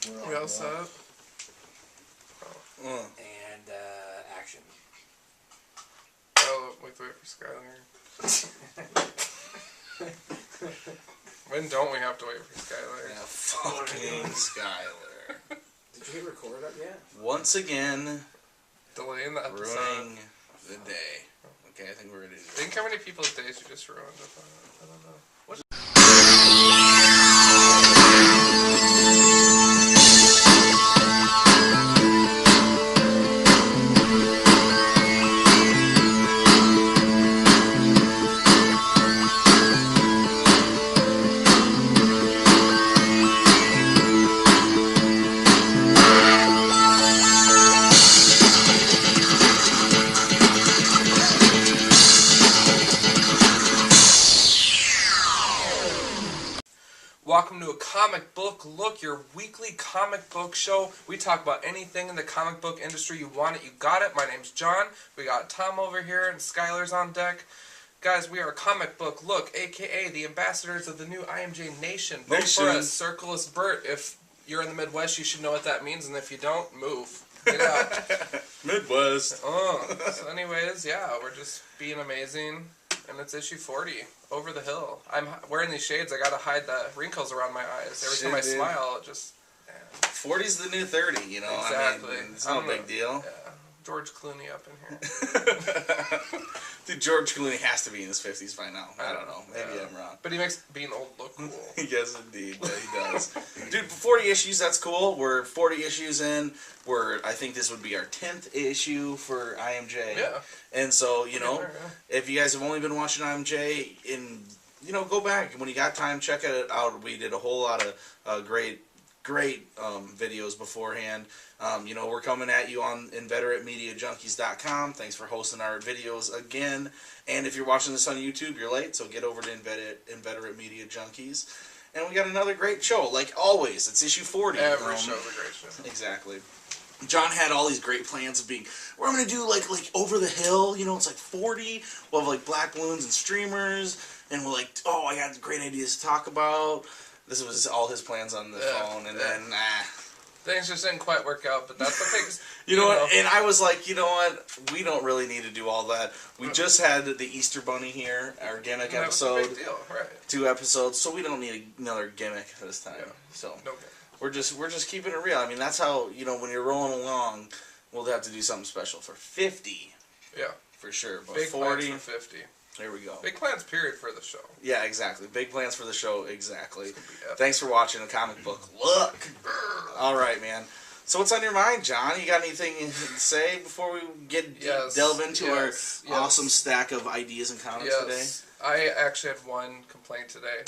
We all set? And action. Oh, we have to wait for Skylar. When don't we have to wait for Skylar? Yeah, fucking Skylar. Did you hit record up yet? Once again, Delaying the episode. ruining the day. Okay, I think we're ready to do it. Think how many people's days you just ruined with that? I don't know. What? Welcome to a comic book look, your weekly comic book show. We talk about anything in the comic book industry. You want it, you got it. My name's John. We got Tom over here and Skylar's on deck. Guys, we are Comic Book Look, a.k.a. the ambassadors of the new IMJ Nation. Vote for us, circle us, Bert. If you're in the Midwest, you should know what that means, and if you don't, move. Get out. Midwest. So anyways, yeah, we're just being amazing. And it's issue 40, Over the Hill. I'm wearing these shades. I gotta hide the wrinkles around my eyes. Every time I smile, it just... 40's the new 30, you know? Exactly. I mean, it's no big deal. Yeah. George Clooney up in here. Dude, George Clooney has to be in his 50s by now. I don't know. Maybe I'm wrong. But he makes being old look cool. Yes, indeed. Yeah, he does. Dude, 40 issues, that's cool. We're 40 issues in. I think this would be our 10th issue for IMJ. Yeah. And so, you know, if you guys have only been watching IMJ, go back. When you got time, check it out. We did a whole lot of great videos beforehand. We're coming at you on InveterateMediaJunkies.com. Thanks for hosting our videos again. And if you're watching this on YouTube, you're late, so get over to Inveterate Media Junkies. And we got another great show, like always. It's issue 40. Every show's a great show. Exactly. John had all these great plans of being, we're going to do like Over the Hill, it's like 40. We'll have like black balloons and streamers. And we're like, I got great ideas to talk about. This was all his plans on the phone, and then, Things just didn't quite work out, but that's okay. You know what? And I was like, you know what? We don't really need to do all that. We just had the Easter Bunny here, our gimmick episode. That was a big deal, right? 2 episodes, so we don't need another gimmick this time. Yeah. So no we're just keeping it real. I mean, that's how, when you're rolling along, we'll have to do something special for 50. Yeah. For sure. But big 40 plans for 50. There we go. Big plans, period, for the show. Yeah, exactly. Big plans for the show, exactly. Thanks for watching a comic book look. All right, man. So what's on your mind, John? You got anything to say before we delve into our awesome stack of ideas and comics today? I actually had one complaint today.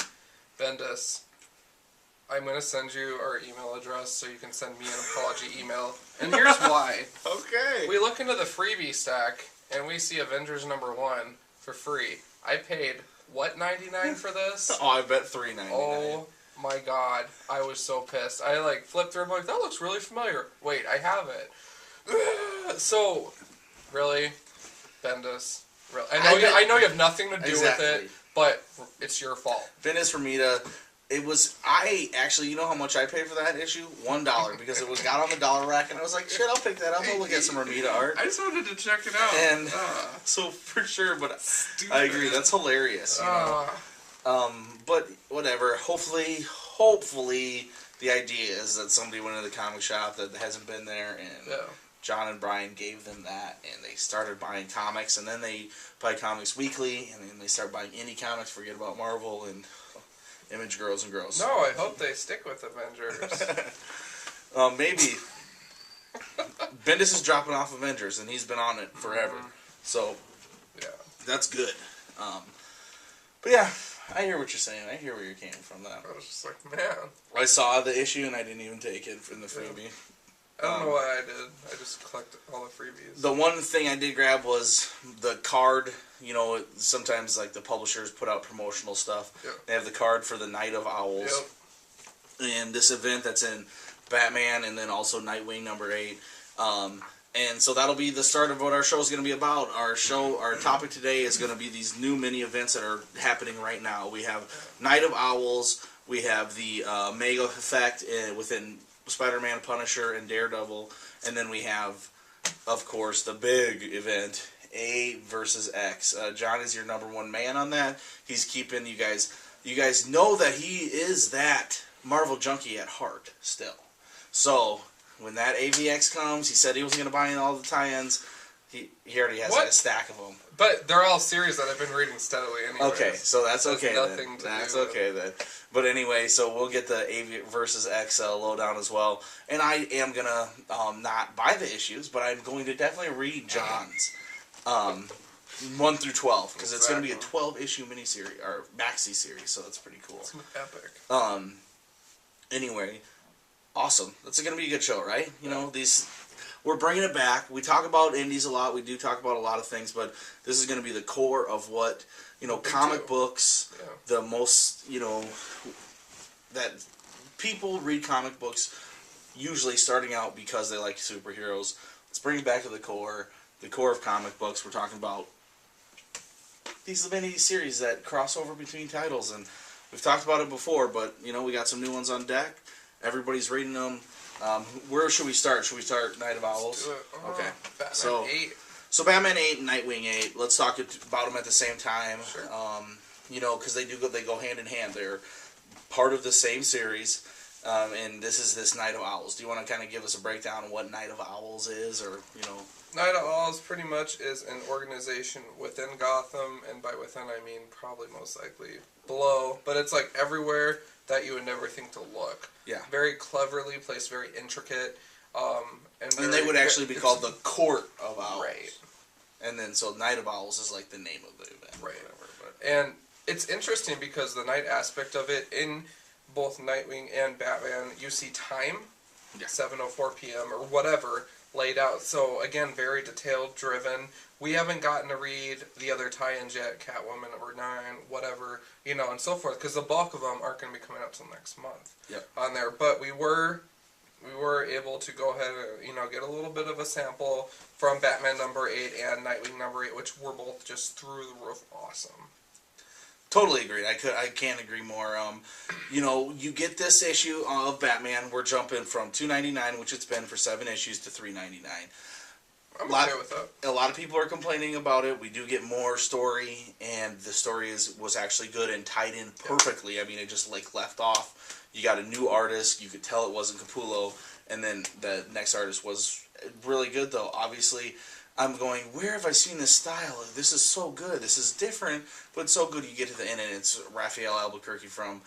Bendis, I'm going to send you our email address so you can send me an apology email. And here's why. Okay. We look into the freebie stack, and we see Avengers #1 for free. I paid, what, $99 for this? Oh, I bet $3.99. Oh my god, I was so pissed. I flipped through, I'm like, that looks really familiar. Wait, I have it. So, really? Bendis? Really? I know you have nothing to do with it, but it's your fault. Bendis Romita. It was, you know how much I paid for that issue? $1, because it got on the dollar rack, and I was like, shit, I'll pick that up. I'll look at some Romita art. I just wanted to check it out. And so, for sure, but stupid. I agree, that's hilarious, but whatever, hopefully, the idea is that somebody went into the comic shop that hasn't been there, and John and Brian gave them that, and they started buying comics, and then they buy comics weekly, and then they start buying indie comics, forget about Marvel, and Image grows and grows. No, I hope they stick with Avengers. Maybe. Bendis is dropping off Avengers, and he's been on it forever. So, that's good. But yeah, I hear what you're saying. I hear where you're coming from. That I was just like, man. I saw the issue, and I didn't even take it from the freebie. I don't know why I did. I just collected all the freebies. The one thing I did grab was the card. Sometimes like the publishers put out promotional stuff. Yep. They have the card for the Night of Owls. Yep. And this event that's in Batman and then also Nightwing #8. And so that'll be the start of what our show is going to be about. Our topic today is going to be these new mini events that are happening right now. We have Night of Owls. We have the Mega Effect within Spider-Man, Punisher, and Daredevil, and then we have, of course, the big event, A versus X. John is your number one man on that. He's keeping you guys. You guys know that he is that Marvel junkie at heart still. So when that AVX comes, he said he was going to buy in all the tie-ins. He already has like a stack of them. But they're all series that I've been reading steadily anyway. Okay, so that's okay then. Nothing to That's do okay then. But anyway, so we'll get the AV versus X lowdown as well. And I am going to not buy the issues, but I'm going to definitely read John's 1 through 12. Because it's going to be a 12-issue miniseries, or maxi series, so that's pretty cool. It's epic. Anyway, awesome. That's going to be a good show, right? You know, we're bringing it back. We talk about indies a lot. We do talk about a lot of things, but this is going to be the core of what, comic books, the most, that people read comic books usually starting out because they like superheroes. Let's bring it back to the core of comic books. We're talking about these mini series that cross over between titles, and we've talked about it before, but, we got some new ones on deck. Everybody's reading them. Where should we start? Should we start Night of Owls? Okay. Batman 8. So Batman 8 and Nightwing 8. Let's talk about them at the same time. Sure. Because they go hand in hand. They're part of the same series, and this is this Night of Owls. Do you want to kind of give us a breakdown of what Night of Owls is, or Night of Owls pretty much is an organization within Gotham, and by within I mean probably most likely below, but it's like everywhere that you would never think to look. Yeah. Very cleverly placed, very intricate. And they would actually be called the Court of Owls. Right. And then, so Night of Owls is like the name of the event. Right. And it's interesting because the night aspect of it, in both Nightwing and Batman, you see time, 7:04 p.m. or whatever, laid out. So, again, very detailed, driven. We haven't gotten to read the other tie-ins yet, Catwoman or 9, whatever, and so forth, because the bulk of them aren't going to be coming out till next month on there. But we were able to go ahead and, get a little bit of a sample from Batman number 8 and Nightwing number 8, which were both just through the roof awesome. Totally agreed. I can't agree more. You get this issue of Batman. We're jumping from $2.99, which it's been for 7 issues, to $3.99. I'm okay with that. A lot of people are complaining about it. We do get more story, and the story was actually good and tied in perfectly. I mean, it just left off. You got a new artist. You could tell it wasn't Capullo, and then the next artist was really good, though. Obviously, I'm going, where have I seen this style? This is so good. This is different, but so good. You get to the end, and it's Raphael Albuquerque from,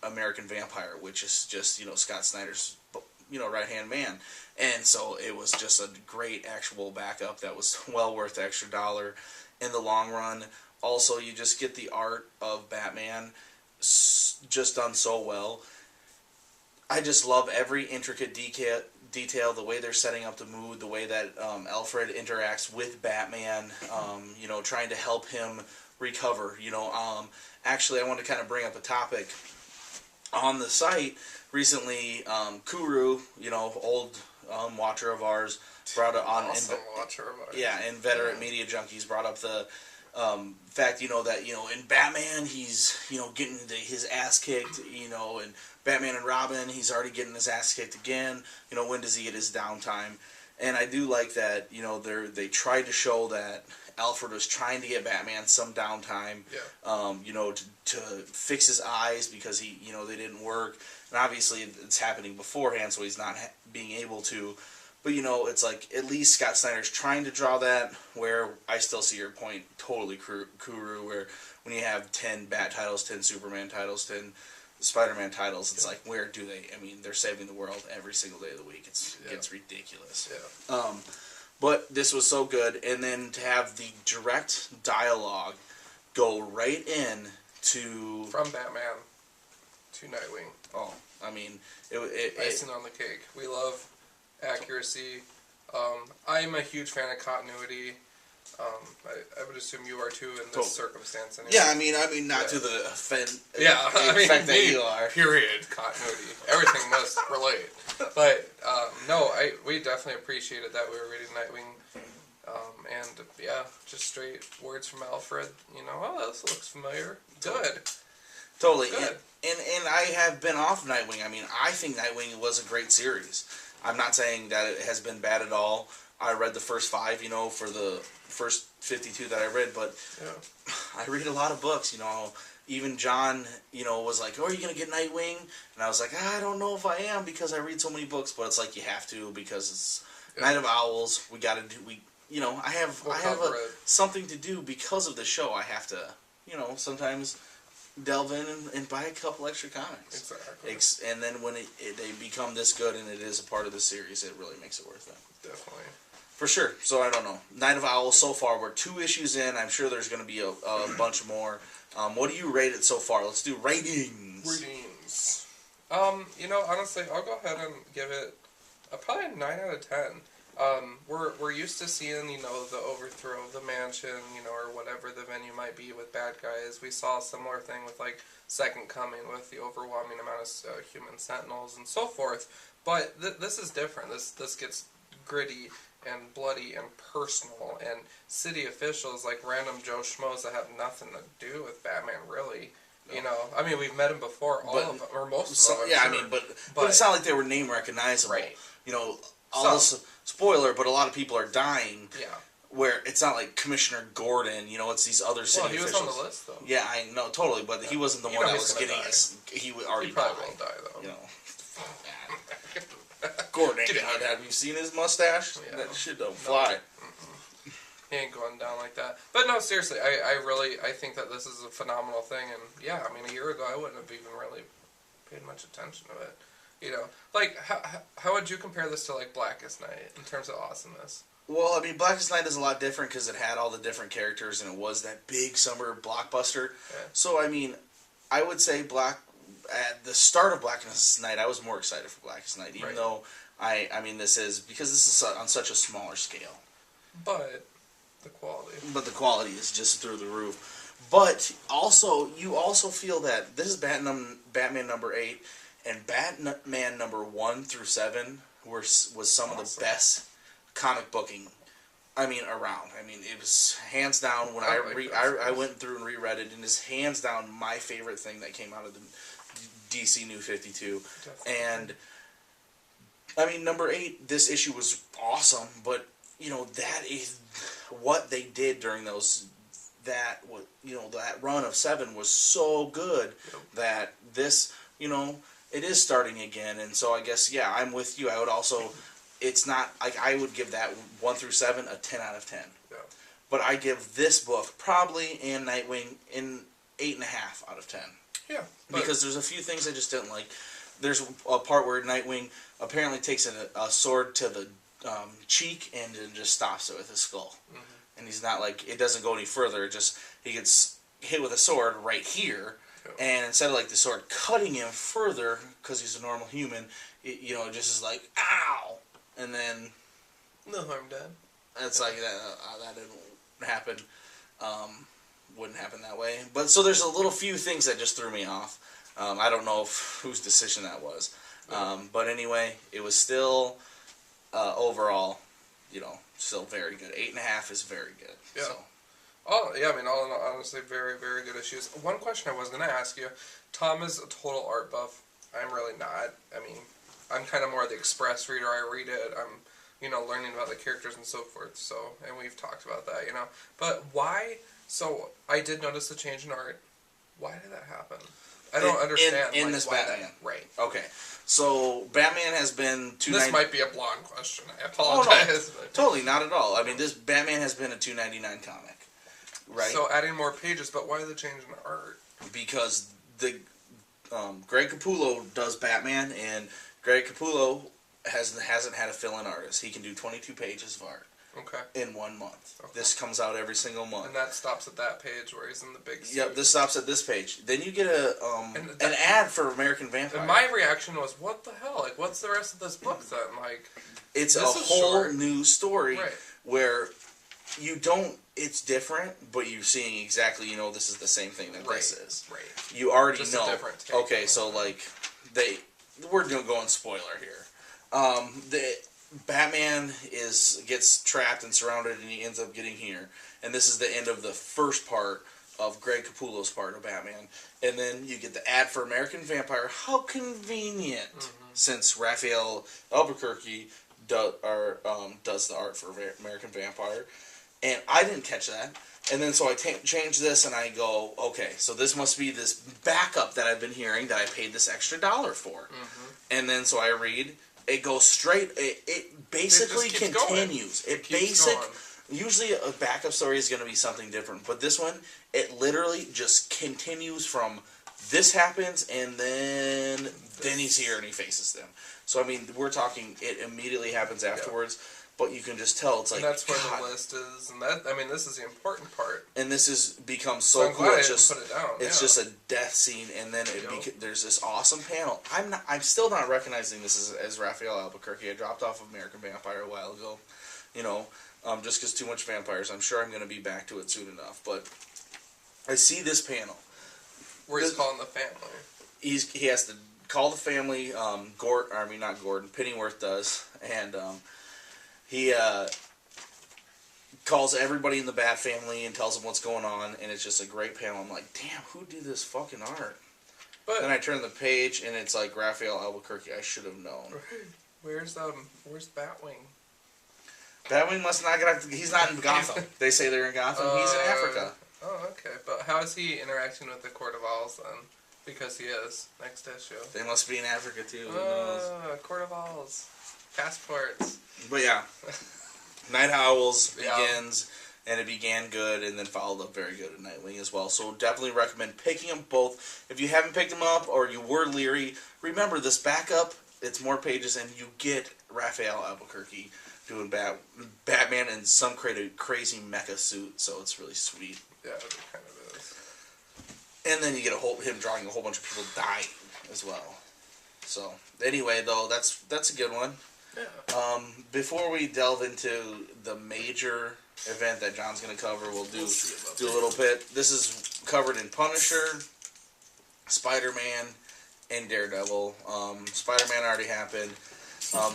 American Vampire, which is just, Scott Snyder's, right-hand man. And so it was just a great actual backup that was well worth the extra $1 in the long run. Also, you just get the art of Batman just done so well. I just love every intricate detail, the way they're setting up the mood, the way that Alfred interacts with Batman, trying to help him recover. Actually, I want to kind of bring up a topic on the site. Recently, Kuru, old watcher of ours, brought it on. Awesome watcher of ours. Yeah, and veteran media junkies brought up the fact, that, in Batman, he's, getting his ass kicked, and Batman and Robin, he's already getting his ass kicked again. When does he get his downtime? And I do like that, they tried to show that Alfred was trying to get Batman some downtime, to fix his eyes because they didn't work. And obviously it's happening beforehand, so he's not being able to. But, it's like, at least Scott Snyder's trying to draw that, where I still see your point, totally Kuru, where when you have 10 Bat titles, 10 Superman titles, 10 Spider-Man titles, it's like, where do they, they're saving the world every single day of the week. It's ridiculous. Yeah. But this was so good, and then to have the direct dialogue go right in to... From Batman to Nightwing. Oh, Icing on the cake. We love accuracy. I'm a huge fan of continuity. I would assume you are too in this circumstance. Anyway. Yeah, not to the effect that you are. Period. Continuity. Everything must relate. But we definitely appreciated that we were reading Nightwing, and just straight words from Alfred. Oh, this looks familiar. Good. Totally. Good. And I have been off Nightwing. I mean, I think Nightwing was a great series. I'm not saying that it has been bad at all. I read the first 5, for the first 52 that I read, but Yeah. I read a lot of books, Even John, was like, "Oh, are you gonna get Nightwing?" And I was like, "I don't know if I am because I read so many books." But it's like you have to because it's Night of Owls. We got to do. I have We'll I have cover it. something to do because of the show. I have to, sometimes delve in and buy a couple extra comics. Exactly. And then when they become this good and it is a part of the series, it really makes it worth it. Definitely. For sure. So I don't know. Night of Owls so far, we're 2 issues in. I'm sure there's going to be a bunch more. What do you rate it so far? Let's do ratings. Ratings. Honestly, I'll go ahead and give it probably a 9 out of 10. We're used to seeing, the overthrow of the mansion, or whatever the venue might be with bad guys. We saw a similar thing with, like, Second Coming with the overwhelming amount of human sentinels and so forth. But this is different. This gets gritty and bloody and personal, and city officials, like random Joe Schmoes that have nothing to do with Batman, really. I mean, we've met him before, all of them, or most of them. Yeah, sure. I mean, but it's not like they were name recognizable. Right. Spoiler, but a lot of people are dying. Yeah. Where it's not like Commissioner Gordon, it's these other city officials. Well, he was on the list, though. Yeah, I know, totally, but he wasn't the one that was getting us. He already He probably died. won't die, though. Gordon, have you seen his mustache? Yeah. That shit don't fly. He ain't going down like that. But no, seriously, I think that this is a phenomenal thing, and yeah, I mean, a year ago I wouldn't have even really paid much attention to it. Like, how would you compare this to, like, Blackest Night in terms of awasomeness? Well, I mean, Blackest Night is a lot different because it had all the different characters and it was that big summer blockbuster. Yeah. So, I mean, I would say at the start of Blackest Night, I was more excited for Blackest Night, even though this is on such a smaller scale. But the quality. But the quality is just through the roof. But you also feel that this is Batman number 8, and Batman number 1 through 7 was some of the best comic booking, around. It was hands down when I went through and reread it, and it's hands down my favorite thing that came out of the DC New 52. Definitely. And number 8, this issue was awesome, but that is what they did during that run of 7 was so good that this, it is starting again. And so I guess, yeah, I'm with you. I would also, it's not, like, I would give that 1 through 7 a 10 out of 10. Yeah. But I give this book, probably, and Nightwing, an 8.5 out of 10. Yeah. Because there's a few things I just didn't like. There's a part where Nightwing apparently takes a sword to the cheek and then just stops it with his skull. Mm-hmm. And he's not like, it doesn't go any further. It just, he gets hit with a sword right here. Yeah. And instead of like the sword cutting him further, because he's a normal human, it just is like, ow! And then... No harm done. It's like, that didn't happen. Wouldn't happen that way. But so there's a little few things that just threw me off. I don't know whose decision that was. But anyway, it was still, overall, still very good. 8.5 is very good. Yeah. So. Oh, yeah, all in all, honestly, very, very good issues. One question I was going to ask you, Tom is a total art buff. I'm really not. I'm kind of more the Express reader. I read it. I'm, learning about the characters and so forth. So, and we've talked about that, But why? So, I did notice a change in art. Why did that happen? I don't understand. In this Batman. Right. Okay. So, Batman has been... This might be a blonde question. I apologize. Oh, no. Totally, not at all. This Batman has been a $2.99 comic. Right? So, adding more pages, but why the change in art? Because Greg Capullo does Batman, and Greg Capullo hasn't had a fill-in artist. He can do 22 pages of art. Okay. In 1 month. Okay. This comes out every single month. And that stops at that page where he's in the big suit. Yep, this stops at this page. Then you get an ad for American Vampire. And my reaction was, what the hell? Like, what's the rest of this book then? Like, it's a whole new story where you don't... It's different, but you're seeing exactly, this is the same thing that this is. Right. You already Just know. A different take. Okay, so, like, we're going spoiler here. The Batman gets trapped and surrounded, and he ends up getting here. And this is the end of the first part of Greg Capullo's part of Batman, and then you get the ad for American Vampire. How convenient, since Raphael Albuquerque does the art for American Vampire, and I didn't catch that. And then so I change this and I go, okay, so this must be this backup that I've been hearing that I paid this extra $1 for. And then so I read, it goes straight, it basically continues. It basic. Usually a backup story is going to be something different, but this one, it literally just continues from this happens and then he's here and he faces them. So I mean, we're talking, it immediately happens afterwards. Yep. But you can just tell it's like, and that's where the list is, and that, I mean, this is the important part. And this has become so cool. It's just put it down. It's just a death scene, and then there's this awesome panel. I'm still not recognizing this as Raphael Albuquerque. I dropped off of American Vampire a while ago, just because too much vampires. I'm sure I'm going to be back to it soon enough. But I see this panel where he's calling the family. He has to call the family. Not Gordon. Pennyworth does, and. He calls everybody in the Bat family and tells them what's going on, and it's just a great panel. I'm like, damn, who did this fucking art? But then I turn the page, and it's like Raphael Albuquerque. I should have known. Where's Batwing? Batwing must not get. He's not in Gotham. They say they're in Gotham. He's in Africa. Oh, okay. But how is he interacting with the Court of Owls then? Because he is next issue. They must be in Africa too. Who knows? Court of Owls. Passports. But yeah, Night Owls begins, and it began good, and then followed up very good at Nightwing as well. So definitely recommend picking them both. If you haven't picked them up, or you were leery, remember this backup, it's more pages, and you get Raphael Albuquerque doing Batman in some crazy mecha suit, so it's really sweet. Yeah, it kind of is. And then you get him drawing a whole bunch of people dying as well. So anyway, though, that's a good one. Yeah. Before we delve into the major event that John's going to cover, we'll do a little bit. This is covered in Punisher, Spider-Man, and Daredevil. Spider-Man already happened.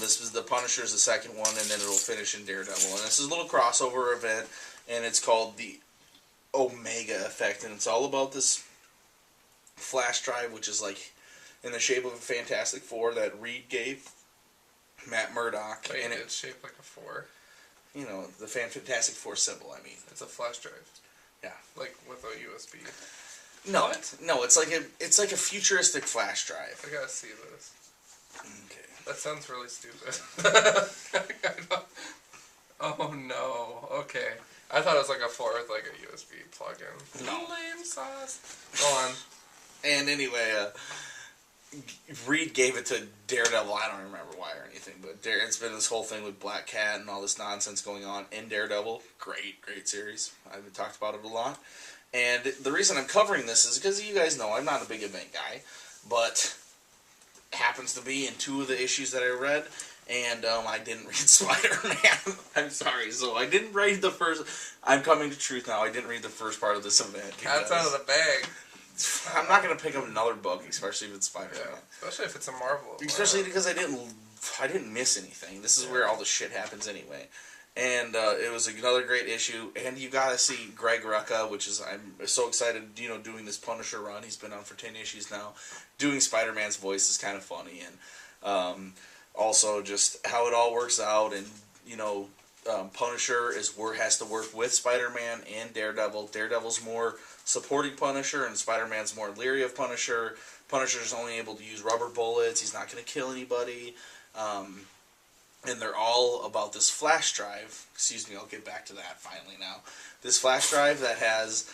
This is the Punisher's the second one, and then it'll finish in Daredevil. And this is a little crossover event, and it's called the Omega Effect, and it's all about this flash drive, which is like in the shape of a Fantastic Four that Reed gave Matt Murdock. Wait, and it's shaped like a 4. The Fantastic Four symbol, I mean. It's a flash drive. Yeah. Like with a USB. No, no, it's like a futuristic flash drive. I gotta see this. Okay. That sounds really stupid. Oh no. Okay. I thought it was like a 4 with like a USB plug-in. No. Lame sauce. Go on. And anyway, Reed gave it to Daredevil. I don't remember why or anything, but it's been this whole thing with Black Cat and all this nonsense going on in Daredevil. Great series. I've talked about it a lot. And the reason I'm covering this is because you guys know I'm not a big event guy, but it happens to be in 2 of the issues that I read, and I didn't read Spider-Man. I'm sorry. So I didn't read the first. I'm coming to truth now. I didn't read the first part of this event. Cat's out of the bag. I'm not going to pick up another book, especially if it's Spider-Man. Yeah, especially if it's a Marvel. Especially because I didn't miss anything. This is where all the shit happens anyway. And it was another great issue. And you got to see Greg Rucka, which is, I'm so excited, doing this Punisher run. He's been on for 10 issues now. Doing Spider-Man's voice is kind of funny. And also just how it all works out. And, Punisher has to work with Spider-Man and Daredevil. Daredevil's more supporting Punisher, and Spider-Man's more leery of Punisher. Punisher's only able to use rubber bullets. He's not going to kill anybody. And they're all about this flash drive. Excuse me, I'll get back to that finally now. This flash drive that has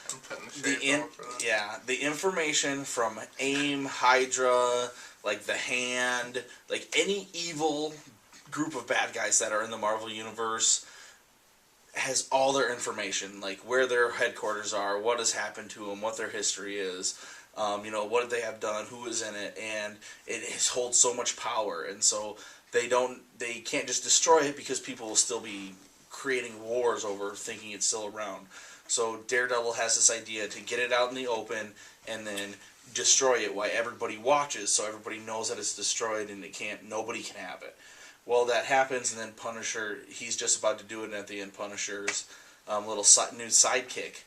the information from AIM, Hydra, like the Hand, like any evil group of bad guys that are in the Marvel Universe has all their information, like where their headquarters are, what has happened to them, what their history is, what did they have done, who is in it, and it holds so much power, and so they can't just destroy it because people will still be creating wars over thinking it's still around. So Daredevil has this idea to get it out in the open and then destroy it while everybody watches, so everybody knows that it's destroyed and nobody can have it. Well, that happens, and then Punisher, he's just about to do it, and at the end, Punisher's little new sidekick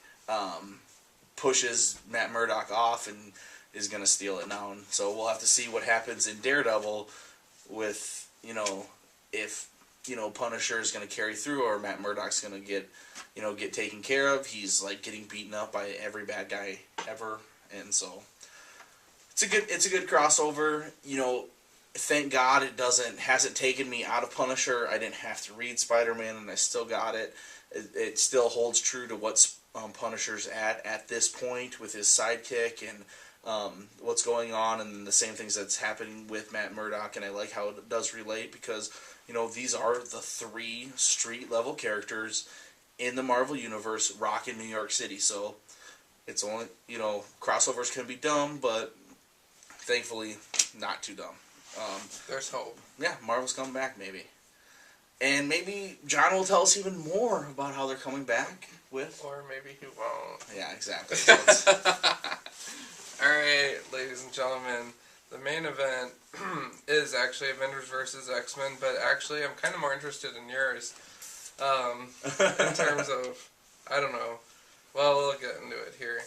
pushes Matt Murdock off and is going to steal it now. And so we'll have to see what happens in Daredevil with, if, Punisher is going to carry through or Matt Murdock's going to get taken care of. He's like getting beaten up by every bad guy ever. And so it's a good crossover. Thank God it hasn't taken me out of Punisher. I didn't have to read Spider-Man and I still got it. It still holds true to what's Punisher's at this point with his sidekick and what's going on and the same things that's happening with Matt Murdock, and I like how it does relate because these are the 3 street level characters in the Marvel Universe rocking New York City. So it's only crossovers can be dumb, but thankfully not too dumb. There's hope. Yeah, Marvel's coming back maybe. And maybe John will tell us even more about how they're coming back with. Or maybe he won't. Yeah, exactly. Alright, ladies and gentlemen, the main event is actually Avengers vs. X-Men, but actually I'm kind of more interested in yours. In terms of, I don't know. Well, we'll get into it here.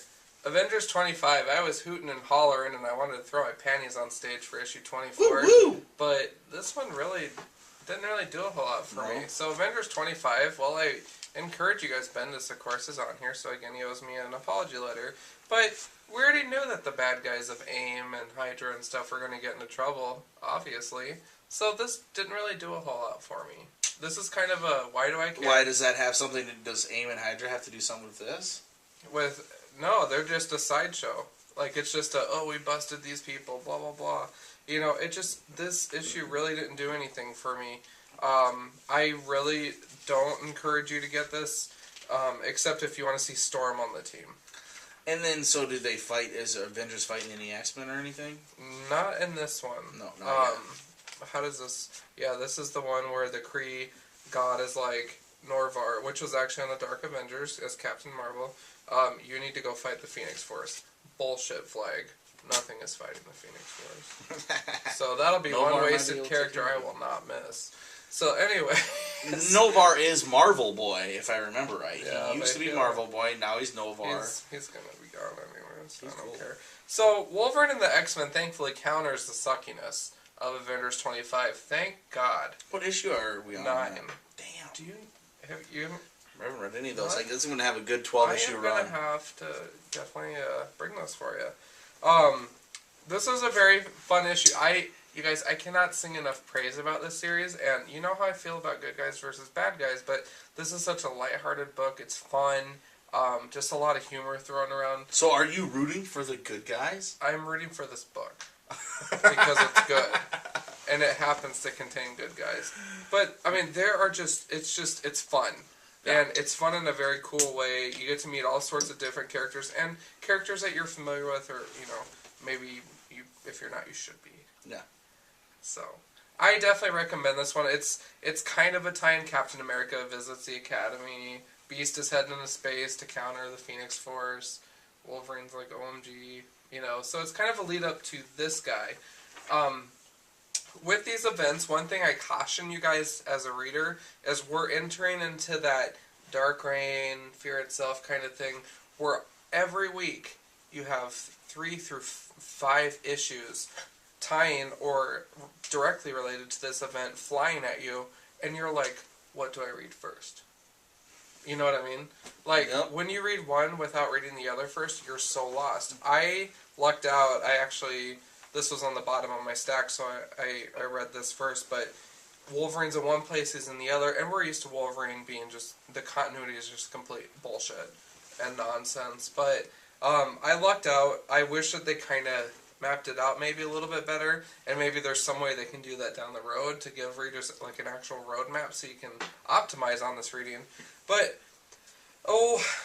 Avengers 25, I was hooting and hollering and I wanted to throw my panties on stage for issue 24. Woo, woo. But this one didn't really do a whole lot for me. So Avengers 25, well, I encourage you guys, Bendis, of course, is on here, so again, he owes me an apology letter. But we already knew that the bad guys of AIM and Hydra and stuff were going to get into trouble, obviously. So this didn't really do a whole lot for me. This is kind of a, why do I care? Why does that have something does AIM and Hydra have to do something with this? No, they're just a sideshow. Like, it's just we busted these people, blah, blah, blah. This issue really didn't do anything for me. I really don't encourage you to get this, except if you want to see Storm on the team. And then, so do they fight, is Avengers fighting any X-Men or anything? Not in this one. No, not yet. How does this... Yeah, this is the one where the Kree god is like Norvar, which was actually on the Dark Avengers as Captain Marvel. You need to go fight the Phoenix Force. Bullshit flag. Nothing is fighting the Phoenix Force. So that'll be one wasted character I will not miss. So anyway... Novar is Marvel Boy, if I remember right. Yeah, he used to be Marvel Boy, now he's Novar. He's going to be gone anyway, so I don't care. So Wolverine and the X-Men thankfully counters the suckiness of Avengers 25. Thank God. What issue are we on? 9. Damn. Do you... I haven't read any of those. I guess I'm going to have a good 12-issue run. I'm going to have to definitely bring those for you. This was a very fun issue. You guys, I cannot sing enough praise about this series, and you know how I feel about good guys versus bad guys, but this is such a lighthearted book. It's fun. Just a lot of humor thrown around. So are you rooting for the good guys? I'm rooting for this book because it's good. And it happens to contain good guys. But, I mean, it's fun. Yeah. And it's fun in a very cool way. You get to meet all sorts of different characters, and characters that you're familiar with, or, maybe if you're not, you should be. Yeah. So, I definitely recommend this one. It's kind of a tie-in. Captain America visits the Academy. Beast is heading into space to counter the Phoenix Force. Wolverine's like, OMG. So it's kind of a lead-up to this guy. With these events, one thing I caution you guys as a reader is we're entering into that Dark Reign, Fear Itself kind of thing, where every week you have 3 through 5 issues tying or directly related to this event flying at you, and you're like, what do I read first? You know what I mean? Like, yep. When you read one without reading the other first, you're so lost. I lucked out. This was on the bottom of my stack, so I read this first, but Wolverine's in one place, he's in the other, and we're used to Wolverine being just, the continuity is just complete bullshit and nonsense, but I lucked out. I wish that they kind of mapped it out maybe a little bit better, and maybe there's some way they can do that down the road to give readers like an actual roadmap so you can optimize on this reading. But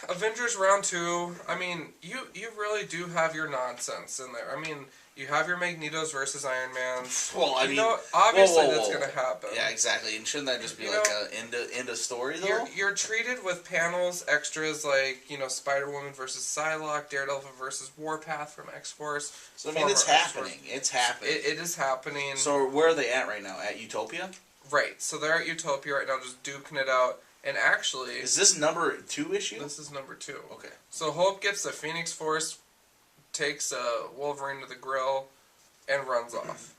Avengers Round 2, I mean, you really do have your nonsense in there. I mean, you have your Magnetos versus Iron Mans. Well, I mean, obviously that's going to happen. Yeah, exactly. And shouldn't that just be like a end of story, though? You're treated with panels, extras like, Spider-Woman versus Psylocke, Daredevil versus Warpath from X-Force. So, I mean, it's happening. It's happening. It is happening. So, where are they at right now? At Utopia? Right. So, they're at Utopia right now, just duking it out. And actually, Is this number 2 issue? this is number 2. Okay. So Hope gets the Phoenix Force, takes Wolverine to the grill, and runs off.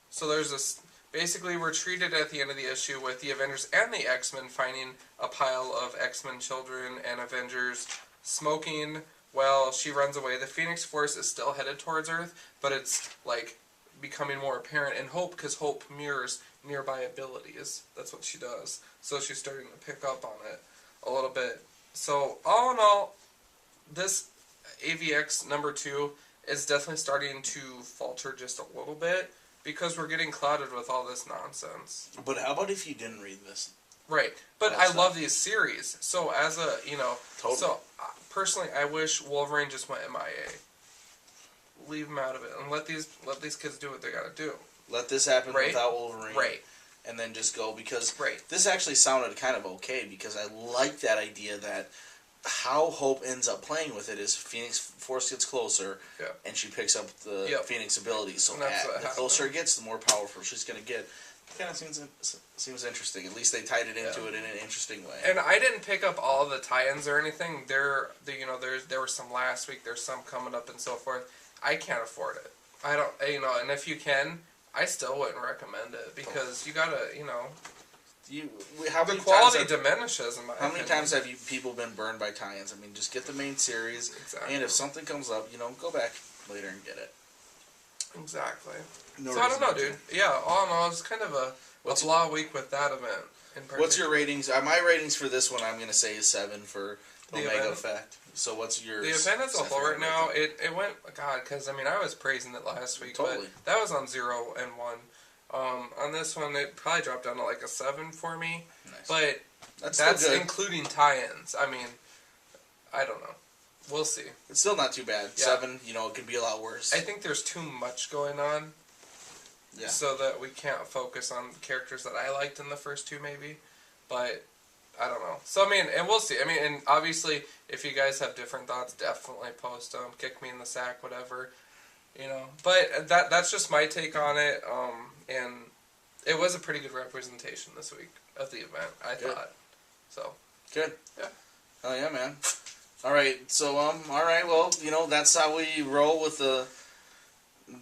So there's this. Basically, we're treated at the end of the issue with the Avengers and the X-Men finding a pile of X-Men children and Avengers smoking while she runs away. The Phoenix Force is still headed towards Earth, but it's like becoming more apparent in Hope because Hope mirrors nearby abilities. That's what she does. So she's starting to pick up on it a little bit. So all in all, this AVX number 2 is definitely starting to falter just a little bit because we're getting clouded with all this nonsense. But how about if you didn't read this? Right. But That's I love these series. So as a, Totally. so personally I wish Wolverine just went MIA. Leave him out of it and let these kids do what they got to do. Let this happen Right. without Wolverine. Right. And then just go, because Right. this actually sounded kind of okay, because I like that idea that how Hope ends up playing with it is Phoenix Force gets closer, Yeah. and she picks up the Yep. Phoenix abilities. So And that's what the closer happened. it gets, the more powerful she's going to get. Kind of seems interesting. At least they tied it into it in an interesting way. And I didn't pick up all the tie-ins or anything. There were some last week. There's some coming up and so forth. I can't afford it. I don't, and if you can, I still wouldn't recommend it because you gotta, How the many quality times have, diminishes in my how many opinion. times have you people been burned by tie-ins? I mean, just get the main series, Exactly. and if something comes up, go back later and get it. Exactly. No So I don't reason know, not to. dude. Yeah, all in all, it's kind of a blah week with that event. What's your ratings? My ratings for this one, I'm going to say, is 7 for The Omega event? Effect. So what's yours? The event as a whole right Stephanie? now, it went, God, because, I was praising it last week, Totally. but that was on 0 and 1. On this one, it probably dropped down to like a 7 for me, Nice. but That's that's still good. including tie-ins. I don't know. We'll see. It's still not too bad. Yeah. 7, it could be a lot worse. I think there's too much going on, Yeah. so that we can't focus on characters that I liked in the first 2, maybe. But I don't know. So and we'll see. And obviously, if you guys have different thoughts, definitely post them. Kick me in the sack, whatever. But that's just my take on it. And it was a pretty good representation this week of the event, I Good. thought. So Good. Yeah. Oh yeah, man. All right. So all right. Well, that's how we roll with the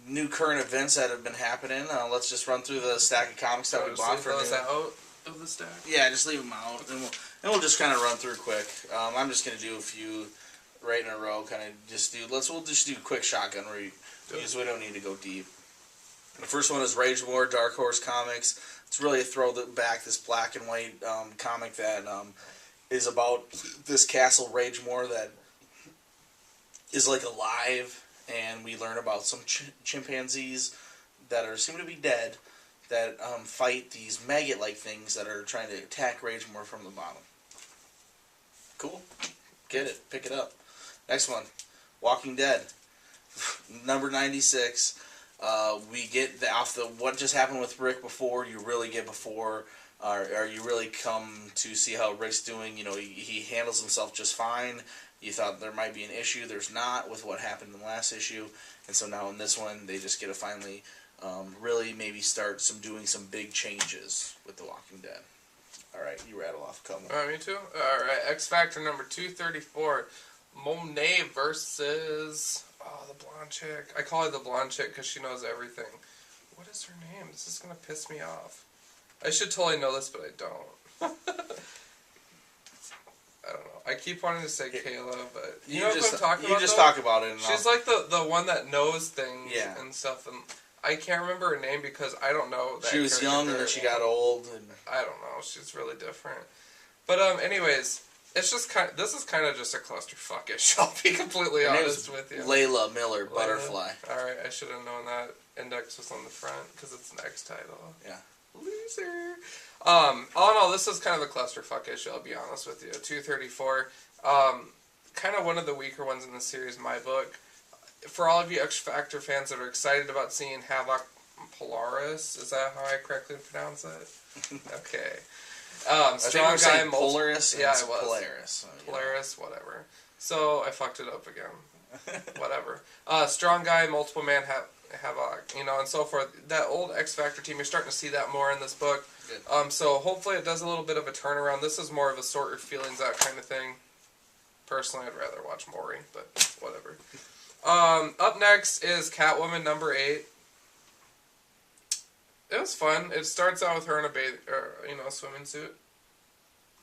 new current events that have been happening. Let's just run through the stack of comics that we just bought leave for those new. out of the stack. Yeah, just leave them out, and we'll just kind of run through quick. I'm just gonna do a few right in a row. We'll just do quick shotgun read because we don't need to go deep. The first one is Rage War, Dark Horse Comics. It's really a throwback, this black and white comic that is about this castle Ragemore that is like alive, and we learn about some chimpanzees that seem to be dead that fight these maggot-like things that are trying to attack Ragemore from the bottom. Cool. Get it. Pick it up. Next one, Walking Dead, number 96. We get off the what just happened with Rick before. You really get before, or you really come to see how Rick's doing. He handles himself just fine. You thought there might be an issue. There's not with what happened in the last issue, and so now in this one they just get to finally really maybe start doing some big changes with The Walking Dead. All right, you rattle off a couple. Me too. All right, X Factor number 234, Monet versus the blonde chick. I call her the blonde chick because she knows everything. What is her name? This is gonna piss me off. I should totally know this, but I don't. I don't know. I keep wanting to say Kayla, but you know what I'm talking about. You just though? talk about it. And She's like the one that knows things Yeah. and stuff, and I can't remember her name because I don't know. That she was character young and very then she well. got old. And I don't know. She's really different. But anyways, it's just this is kind of just a clusterfuckish. I'll be completely her name honest is with you. Layla Miller, Butterfly. All right, I should have known that index was on the front because it's an X title. Yeah. Loser. All in all, this is kind of a clusterfuckish. I'll be honest with you. 234. Kind of one of the weaker ones in the series, in my book. For all of you X Factor fans that are excited about seeing Havoc Polaris, is that how I correctly pronounce it? Okay. Strong guy, Polaris. Yeah, it's it was. Polaris. So, yeah. Polaris, whatever. So I fucked it up again. Whatever. Strong guy, multiple man Havoc, and so forth. That old X Factor team, you're starting to see that more in this book. Good. So hopefully it does a little bit of a turnaround. This is more of a sort your feelings out kind of thing. Personally, I'd rather watch Maury, but whatever. Up next is Catwoman number 8. It was fun. It starts out with her in a swimming suit,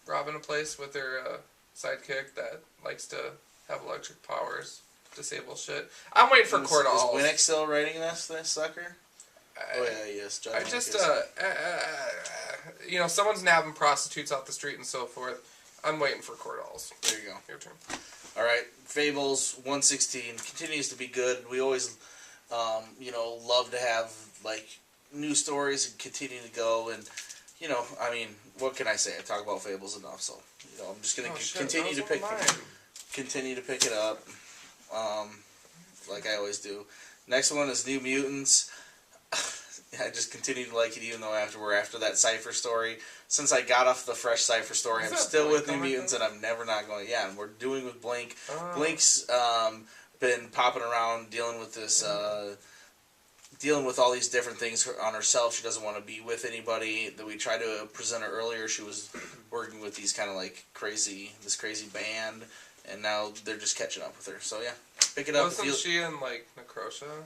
robbing a place with her sidekick that likes to have electric powers, disable shit. I'm waiting for Court Is All. Winnick still writing this sucker? Oh yeah, yes. John I Winnick just, is. someone's nabbing prostitutes off the street and so forth. I'm waiting for Court Alls. There you go. Your turn. All right, Fables 116 continues to be good. We always, love to have like new stories and continue to go. And I mean, what can I say? I talk about Fables enough, so I'm just gonna continue to pick it up, like I always do. Next one is New Mutants. I just continue to like it, even though after that Cypher story. Since I got off the fresh Cypher story, I'm still with New Mutants, and I'm never not going. Yeah, and we're doing with Blink. Blink's been popping around, dealing with this, dealing with all these different things on herself. She doesn't want to be with anybody. That we tried to present her earlier. She was working with these kind of like this crazy band, and now they're just catching up with her. So yeah, pick it up. Wasn't she in like Necrosha?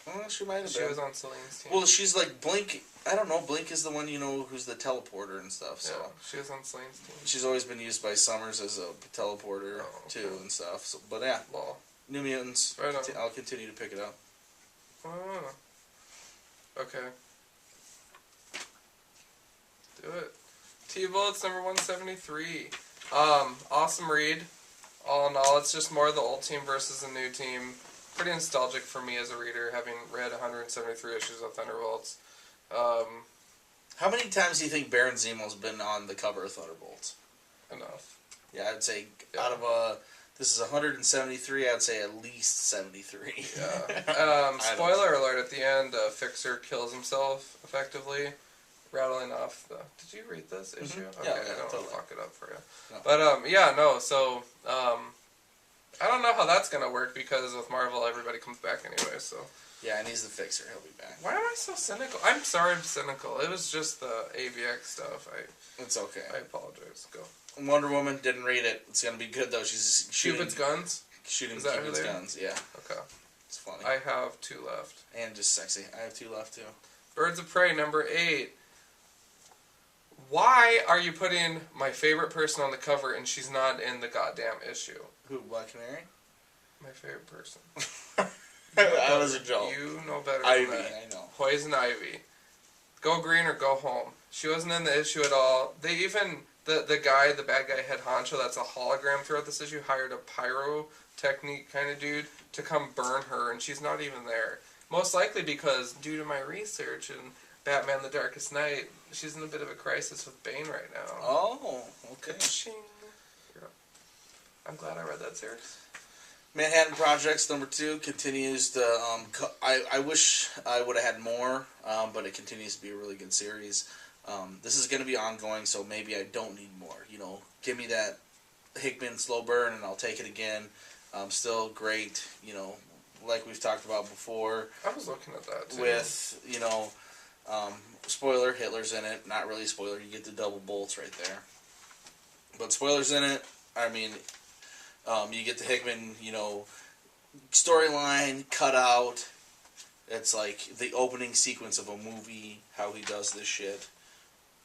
Well, she might have She been. was on Celine's team. Well, she's like Blink. I don't know. Blink is the one who's the teleporter and stuff. So yeah, she was on Celine's team. she's always been used by Summers as a teleporter too and stuff. So, but yeah, New Mutants. Right on. I'll continue to pick it up. Oh. Okay. Do it. T-Bullets number 173. Awesome read. All in all, it's just more of the old team versus the new team. Pretty nostalgic for me as a reader, having read 173 issues of Thunderbolts. How many times do you think Baron Zemo's been on the cover of Thunderbolts? Enough. Yeah, I'd say out of this is 173. I'd say at least 73. Yeah. Spoiler alert: at the end, Fixer kills himself effectively, rattling off the. Did you read this issue? Mm-hmm. Okay, Yeah, I don't totally. want to fuck it up for you. No. But So I don't know how that's gonna work because with Marvel, everybody comes back anyway. So. Yeah, and he's the Fixer. He'll be back. Why am I so cynical? I'm sorry I'm cynical. It was just the AVX stuff. It's okay. I apologize. Go. Wonder Woman, didn't read it. It's gonna be good though. She's shooting Cupid's guns? Shooting Is that who Cupid's they are? guns. Yeah, Okay. it's funny. I have 2 left. And just sexy. I have 2 left too. Birds of Prey number 8. Why are you putting my favorite person on the cover and she's not in the goddamn issue? Who? Black Canary? My favorite person. That was a joke. You know better Ivy, than that. I know. Poison Ivy. Go green or go home. She wasn't in the issue at all. They even, the guy, the bad guy head honcho, that's a hologram throughout this issue, hired a pyrotechnique kind of dude to come burn her, and she's not even there. Most likely because, due to my research and Batman the Darkest Knight, she's in a bit of a crisis with Bane right now. Oh, okay. Ka-ching. You're up. I'm glad I read that series. Manhattan Projects number 2 continues to. I wish I would have had more, but it continues to be a really good series. This is going to be ongoing, so maybe I don't need more. Give me that Hickman slow burn, and I'll take it again. Still great. Like we've talked about before. I was looking at that too. With spoiler, Hitler's in it. Not really spoiler. You get the double bolts right there. But spoilers in it. I mean. You get the Hickman, storyline cut out. It's like the opening sequence of a movie, how he does this shit.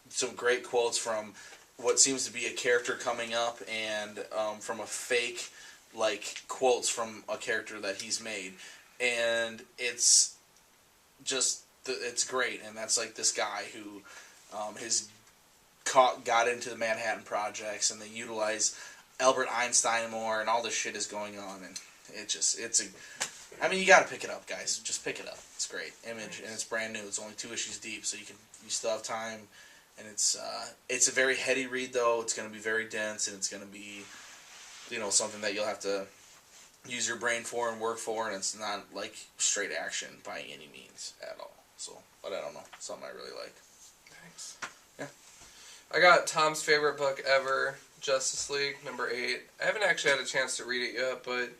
Some great quotes from what seems to be a character coming up and from a fake, quotes from a character that he's made. And it's just, it's great. And that's this guy who got into the Manhattan Projects, and they utilize Albert Einstein more, and all this shit is going on, and you gotta pick it up, guys. Just pick it up. It's great. Image, and it's brand new. It's only 2 issues deep, so you still have time, and it's a very heady read, though. It's gonna be very dense, and it's gonna be, something that you'll have to use your brain for and work for, and it's not straight action by any means at all. So, but I don't know, something I really like. Thanks. Yeah. I got Tom's favorite book ever, Justice League, number 8. I haven't actually had a chance to read it yet, but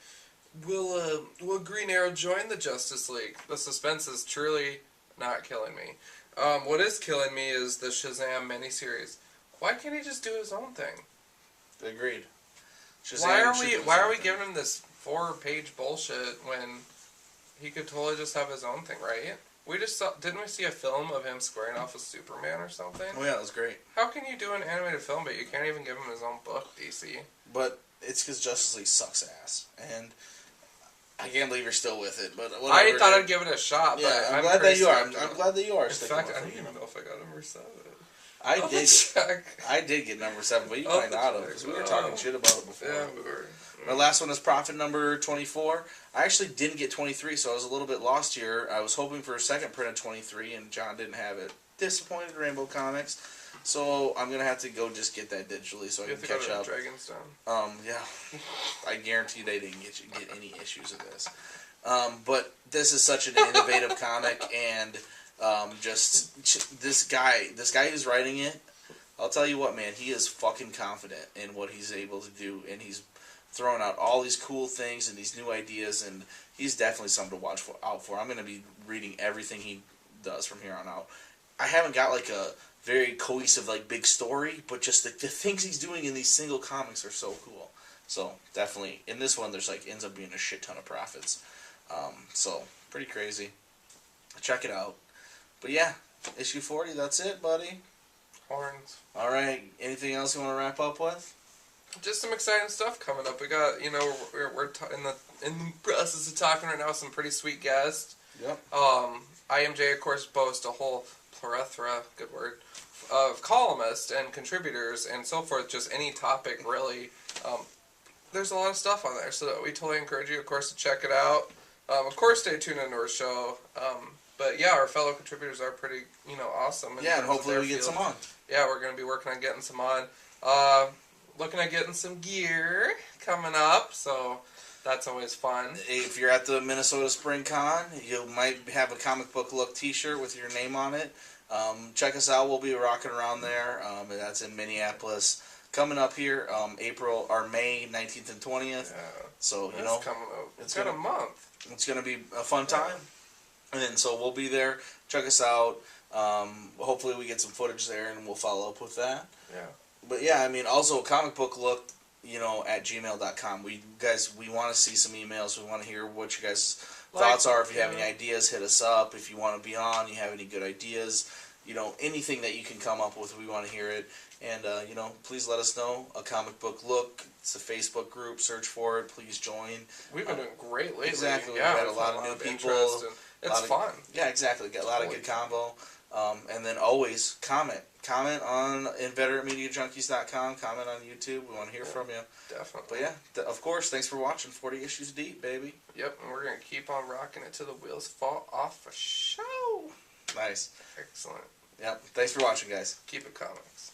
Will Green Arrow join the Justice League? The suspense is truly not killing me. What is killing me is the Shazam miniseries. Why can't he just do his own thing? Agreed. Why are we Shazam giving him this 4-page bullshit when he could totally just have his own thing, right? Didn't we see a film of him squaring off with Superman or something? Oh yeah, that was great. How can you do an animated film, but you can't even give him his own book, DC? But it's because Justice League sucks ass, and I can't believe you're still with it. But whatever, I thought I'd give it a shot. Yeah, but I'm glad that you are. skeptical. I'm glad that you are. In sticking fact, with I don't it. even know if I got number 7. I did. Check. I did get number 7, but you I'll might not have check. because we were talking shit about it before. Yeah, we were. My last one is Prophet number 24. I actually didn't get 23, so I was a little bit lost here. I was hoping for a second print of 23, and John didn't have it. Disappointed, Rainbow Comics. So I'm gonna have to go just get that digitally so I You can have to go catch to up. Dragonstone. Yeah. I guarantee they didn't get any issues of this. But this is such an innovative comic, and just this guy who's writing it, I'll tell you what, man, he is fucking confident in what he's able to do, and he's throwing out all these cool things and these new ideas, and he's definitely something to watch out for. I'm going to be reading everything he does from here on out. I haven't got like a very cohesive like big story, but just the things he's doing in these single comics are so cool. So definitely in this one, there's like ends up being a shit ton of profits. So pretty crazy. Check it out. But yeah, issue 40. That's it, buddy. Horns. All right. Anything else you want to wrap up with? Just some exciting stuff coming up. We got, we're in the process of talking right now. Some pretty sweet guests. Yep. IMJ, of course, boasts a whole plethora, good word, of columnists and contributors and so forth. Just any topic, really. There's a lot of stuff on there, so we totally encourage you, of course, to check it out. Of course, stay tuned into our show. But yeah, our fellow contributors are pretty, awesome. Yeah, and hopefully we get some on. Yeah, we're going to be working on getting some on. Looking at getting some gear coming up, so that's always fun. If you're at the Minnesota Spring Con, you might have a comic book look T-shirt with your name on it. Check us out. We'll be rocking around there. That's in Minneapolis. Coming up here, May 19th and 20th. Yeah, so that's coming up. It's got a month. It's gonna be a fun time, and so we'll be there. Check us out. Hopefully we get some footage there, and we'll follow up with that. Yeah. But yeah, I mean, also comic book look, at gmail.com. We want to see some emails. We want to hear what you guys' thoughts are. If you have any ideas, hit us up. If you want to be on, you have any good ideas, anything that you can come up with, we want to hear it. And, please let us know. A comic book look. It's a Facebook group. Search for it. Please join. We've been doing great lately. Exactly. Yeah, We've had a lot of new people. It's fun. Yeah, exactly. Got a lot of good combo. And then always comment. Comment on InveteranteMediaJunkies.com. Comment on YouTube. We want to hear from you. Definitely. But yeah, of course, thanks for watching 40 Issues Deep, baby. Yep, and we're going to keep on rocking it till the wheels fall off for show. Nice. Excellent. Yep. Thanks for watching, guys. Keep it comics.